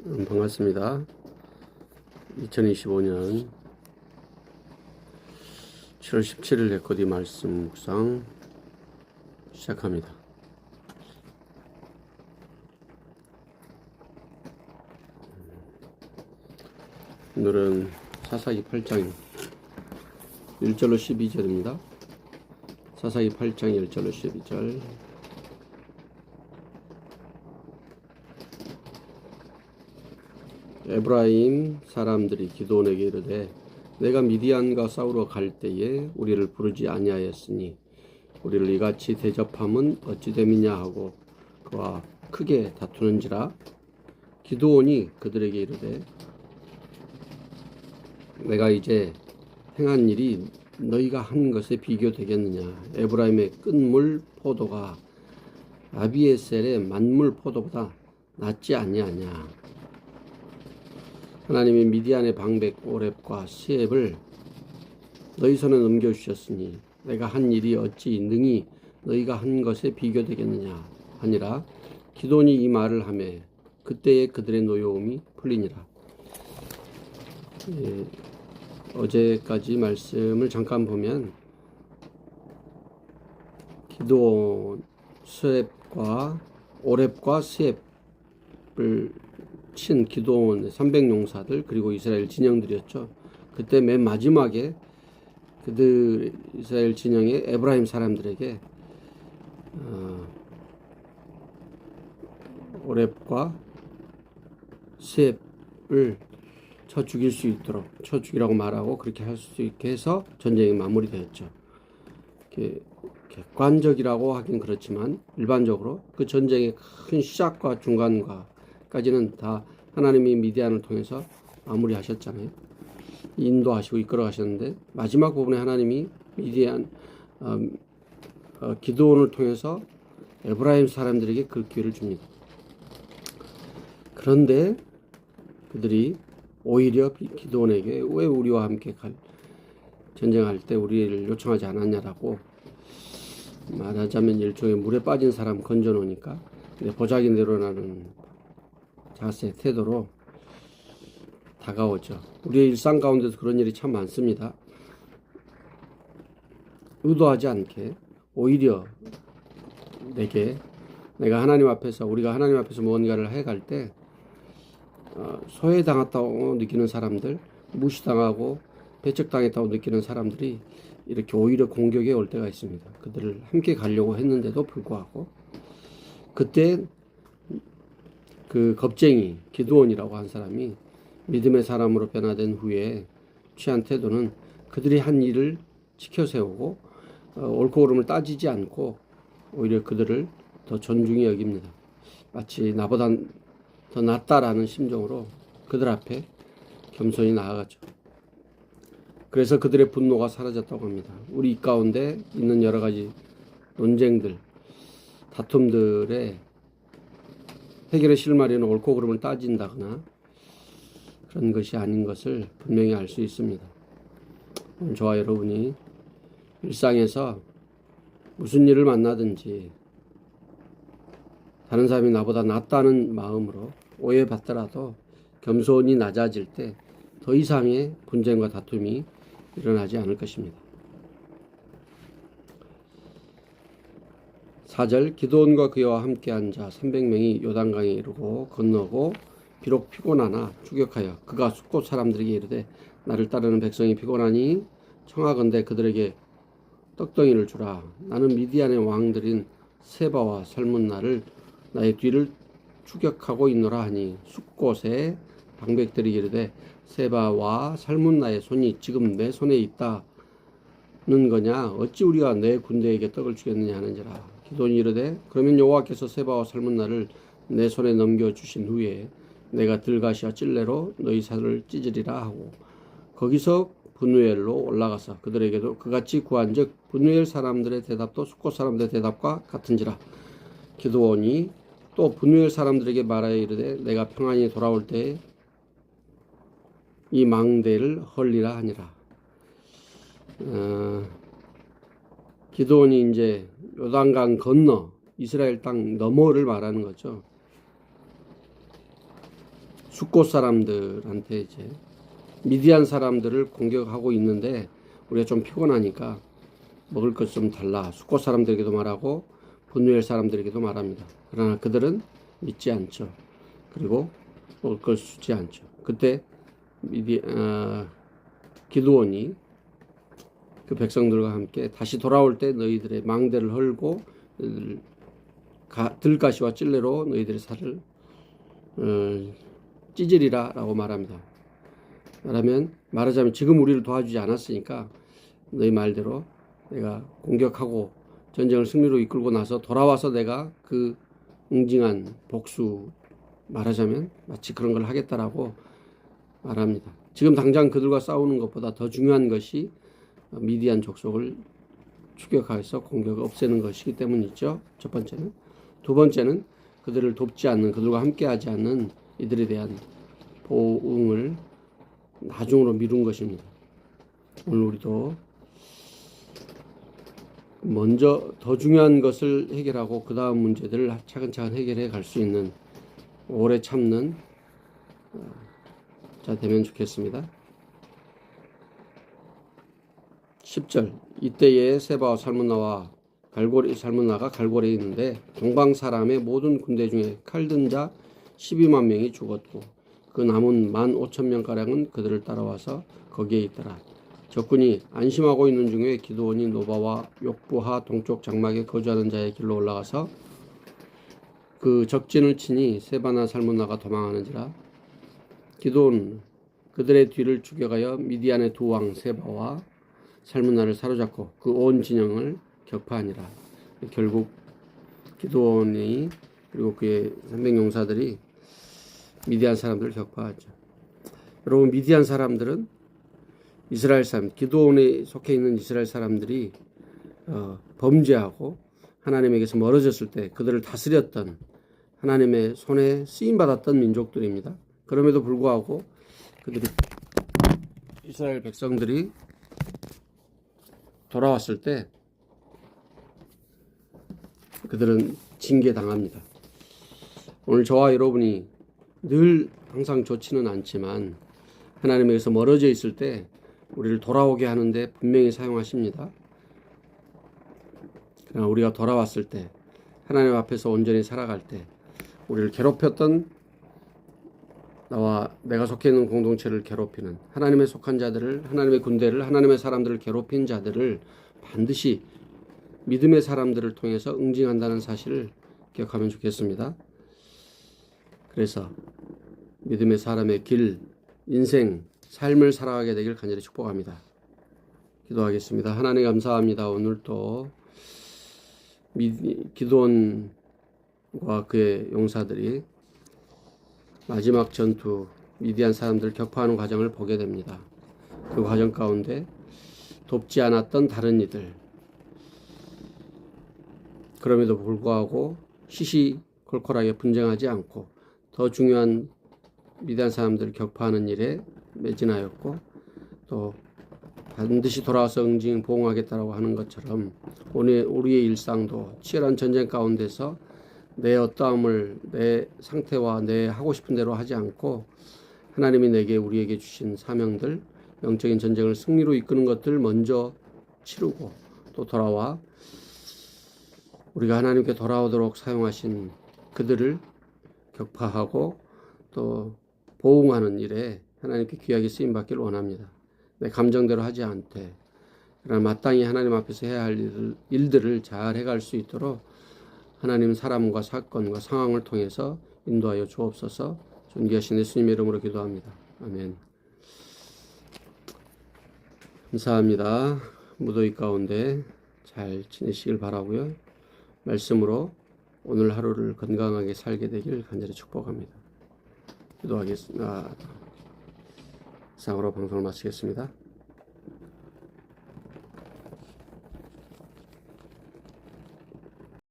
반갑습니다. 2025년 7월 17일 레코디 말씀 묵상 시작합니다. 오늘은 사사기 8장 1절로 12절입니다. 사사기 8장 1절로 12절. 에브라임 사람들이 기드온에게 이르되 내가 미디안과 싸우러 갈 때에 우리를 부르지 아니하였으니 우리를 이같이 대접함은 어찌 됨이냐 하고 그와 크게 다투는지라. 기드온이 그들에게 이르되 내가 이제 행한 일이 너희가 한 것에 비교되겠느냐. 에브라임의 끝물 포도가 아비에셀의 만물 포도보다 낫지 아니하냐. 하나님이 미디안의 방백 오렙과 시앱을 너희 손에 넘겨주셨으니 내가 한 일이 어찌 능히 너희가 한 것에 비교되겠느냐 하니라. 기드온이 이 말을 하매 그때에 그들의 노여움이 풀리니라. 어제까지 말씀을 잠깐 보면 기드온 스앱과 오렙과 스앱을 친 기드온의 300용사들 그리고 이스라엘 진영들이었죠. 그때 맨 마지막에 그들 이스라엘 진영의 에브라임 사람들에게 오렙과 스앱을 쳐 죽일 수 있도록 쳐 죽이라고 말하고 그렇게 할 수 있게 해서 전쟁이 마무리되었죠. 객관적이라고 하긴 그렇지만 일반적으로 그 전쟁의 큰 시작과 중간과까지는 다 하나님이 미디안을 통해서 마무리하셨잖아요. 인도하시고 이끌어 가셨는데 마지막 부분에 하나님이 미디안 기드온을 통해서 에브라임 사람들에게 그 기회를 줍니다. 그런데 그들이 오히려 기드온에게 왜 우리와 함께 전쟁할 때 우리를 요청하지 않았냐라고 말하자면 일종의 물에 빠진 사람 건져 놓으니까 보자기 내려나는 자세, 태도로 다가오죠. 우리의 일상 가운데도 그런 일이 참 많습니다. 의도하지 않게 오히려 내가 하나님 앞에서 우리가 하나님 앞에서 무언가를 해갈 때 소외당했다고 느끼는 사람들, 무시당하고 배척당했다고 느끼는 사람들이 이렇게 오히려 공격에 올 때가 있습니다. 그들을 함께 가려고 했는데도 불구하고 그때 그 겁쟁이 기드온이라고 한 사람이 믿음의 사람으로 변화된 후에 취한 태도는 그들이 한 일을 지켜세우고 옳고 그름을 따지지 않고 오히려 그들을 더 존중히 여깁니다. 마치 나보다 더 낫다라는 심정으로 그들 앞에 겸손히 나아가죠. 그래서 그들의 분노가 사라졌다고 합니다. 우리 가운데 있는 여러 가지 논쟁들, 다툼들의 해결의 실마리는 옳고 그름을 따진다거나 그런 것이 아닌 것을 분명히 알 수 있습니다. 저와 여러분이 일상에서 무슨 일을 만나든지 다른 사람이 나보다 낫다는 마음으로 오해받더라도 겸손히 낮아질 때 더 이상의 분쟁과 다툼이 일어나지 않을 것입니다. 4절 기드온과 그와 함께 앉아 300명이 요단강에 이르고 건너고 비록 피곤하나 추격하여 그가 숫곳 사람들에게 이르되 나를 따르는 백성이 피곤하니 청하건대 그들에게 떡덩이를 주라. 나는 미디안의 왕들인 세바와 살문나를 나의 뒤를 추격하고 있노라 하니 숫곳에 방백들이 이르되 세바와 살문나의 손이 지금 내 손에 있다는 거냐. 어찌 우리가 내 군대에게 떡을 주겠느냐 하는지라. 기드온이 이르되 그러면 여호와께서 세바와 살문나를 내 손에 넘겨주신 후에 내가 들가시와 찔레로 너희 살을 찢으리라 하고 거기서 분우엘로 올라가서 그들에게도 그같이 구한즉 분우엘 사람들의 대답도 숫곳 사람들의 대답과 같은지라. 기드온이 또 분우엘 사람들에게 말하여 이르되 내가 평안히 돌아올 때에 이 망대를 헐리라 하니라. 기드온이 이제 요단강 건너 이스라엘 땅 너머를 말하는 거죠. 숫곳 사람들한테 이제 미디안 사람들을 공격하고 있는데 우리가 좀 피곤하니까 먹을 것 좀 달라. 숫곳 사람들에게도 말하고 분누엘 사람들에게도 말합니다. 그러나 그들은 믿지 않죠. 그리고 먹을 걸 주지 않죠. 그때 기드온이 그 백성들과 함께 다시 돌아올 때 너희들의 망대를 헐고 들가시와 찔레로 너희들의 살을 찢으리라 라고 말합니다. 말하자면 지금 우리를 도와주지 않았으니까 너희 말대로 내가 공격하고 전쟁을 승리로 이끌고 나서 돌아와서 내가 그 응징한 복수, 말하자면 마치 그런 걸 하겠다라고 말합니다. 지금 당장 그들과 싸우는 것보다 더 중요한 것이 미디안 족속을 추격해서 공격을 없애는 것이기 때문이죠. 첫 번째는. 두 번째는 그들을 돕지 않는, 그들과 함께하지 않는 이들에 대한 보응을 나중으로 미룬 것입니다. 오늘 우리도 먼저 더 중요한 것을 해결하고 그 다음 문제들을 차근차근 해결해 갈 수 있는 오래 참는 자 되면 좋겠습니다. 10절 이때에 세바와 살문나가 갈고리에 있는데 동방 사람의 모든 군대 중에 칼든 자 12만 명이 죽었고 그 남은 15,000명가량은 그들을 따라와서 거기에 있더라. 적군이 안심하고 있는 중에 기드온이 노바와 욕부하 동쪽 장막에 거주하는 자의 길로 올라가서 그 적진을 치니 세바나 살문나가 도망하는지라. 기드온 그들의 뒤를 추격하여 미디안의 두 왕 세바와 살문나를 사로잡고 그 온 진영을 격파하니라. 결국 기드온이 그리고 그의 300용사들이 미디안 사람들을 격파하죠. 여러분, 미디안 사람들은 이스라엘 사람, 기드온에 속해 있는 이스라엘 사람들이 범죄하고 하나님에게서 멀어졌을 때 그들을 다스렸던 하나님의 손에 쓰임받았던 민족들입니다. 그럼에도 불구하고 이스라엘 백성들이 돌아왔을 때 그들은 징계당합니다. 오늘 저와 여러분이 늘 항상 좋지는 않지만 하나님에게서 멀어져 있을 때 우리를 돌아오게 하는데 분명히 사용하십니다. 그러나 우리가 돌아왔을 때 하나님 앞에서 온전히 살아갈 때 우리를 괴롭혔던 나와 내가 속해 있는 공동체를 괴롭히는 하나님의 속한 자들을, 하나님의 군대를, 하나님의 사람들을 괴롭힌 자들을 반드시 믿음의 사람들을 통해서 응징한다는 사실을 기억하면 좋겠습니다. 그래서 믿음의 사람의 길, 인생, 삶을 살아가게 되길 간절히 축복합니다. 기도하겠습니다. 하나님 감사합니다. 오늘 또 기드온과 그의 용사들이 마지막 전투 미디안 사람들을 격파하는 과정을 보게 됩니다. 그 과정 가운데 돕지 않았던 다른 이들, 그럼에도 불구하고 시시콜콜하게 분쟁하지 않고 더 중요한 미디안 사람들을 격파하는 일에 매진하였고 또 반드시 돌아와서 응징 보응하겠다라고 하는 것처럼 오늘 우리의 일상도 치열한 전쟁 가운데서 내 어떠함을 내 상태와 내 하고 싶은 대로 하지 않고 하나님이 우리에게 주신 사명들, 영적인 전쟁을 승리로 이끄는 것들 먼저 치르고 또 돌아와 우리가 하나님께 돌아오도록 사용하신 그들을 격파하고 또 보응하는 일에 하나님께 귀하게 쓰임받기를 원합니다. 내 감정대로 하지 않되 그러나 마땅히 하나님 앞에서 해야 할 일들을 잘 해갈 수 있도록 하나님 사람과 사건과 상황을 통해서 인도하여 주옵소서. 존귀하신 예수님의 이름으로 기도합니다. 아멘. 감사합니다. 무더위 가운데 잘 지내시길 바라고요. 말씀으로 오늘 하루를 건강하게 살게 되길 간절히 축복합니다. 기도하겠습니다. 이상으로 방송을 마치겠습니다.